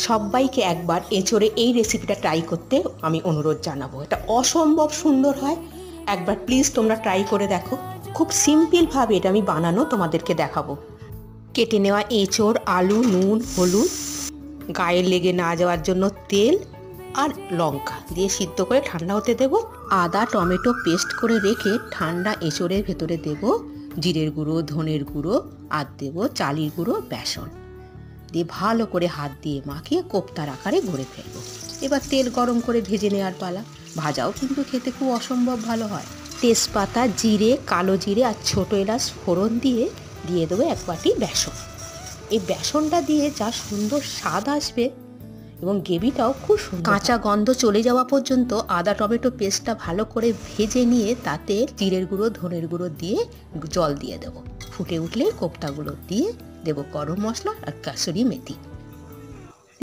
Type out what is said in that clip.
সবাইকে একবার এঁচোড়ে এই রেসিপিটা ট্রাই করতে আমি অনুরোধ জানাবো। এটা অসম্ভব সুন্দর হয়, একবার প্লিজ তোমরা ট্রাই করে দেখো। খুব সিম্পলভাবে এটা আমি বানানো তোমাদেরকে দেখাবো। কেটে নেওয়া এঁচোড়, আলু, নুন, হলুদ, গায়ে লেগে না যাওয়ার জন্য তেল আর লঙ্কা দিয়ে সিদ্ধ করে ঠান্ডা হতে দেবো। আদা টমেটো পেস্ট করে রেখে ঠান্ডা এঁচোড়ের ভেতরে দেবো জিরের গুঁড়ো, ধনের গুঁড়ো আর দেবো চালের গুঁড়ো, বেসন দিয়ে ভালো করে হাত দিয়ে মাখিয়ে কোপ্তার আকারে গড়ে ফেলবো। এবার তেল গরম করে ভেজে নেওয়ার পালা। ভাজাও কিন্তু খেতে খুব অসম্ভব ভালো হয়। তেজপাতা, জিরে, কালো জিরে আর ছোটো এলাচ ফোড়ন দিয়ে দেবো এক বাটি বেসন। এই বেসনটা দিয়ে যা সুন্দর স্বাদ আসবে এবং গ্রেভিটাও খুব সুন্দর। কাঁচা গন্ধ চলে যাওয়া পর্যন্ত আদা টমেটো পেস্টটা ভালো করে ভেজে নিয়ে তাতে জিরের গুঁড়ো, ধনের গুঁড়ো দিয়ে জল দিয়ে দেবো। ফুটে উঠলে কোপ্তাগুলো দিয়ে দেবো গরম মশলা আর কাসুরি মেথি।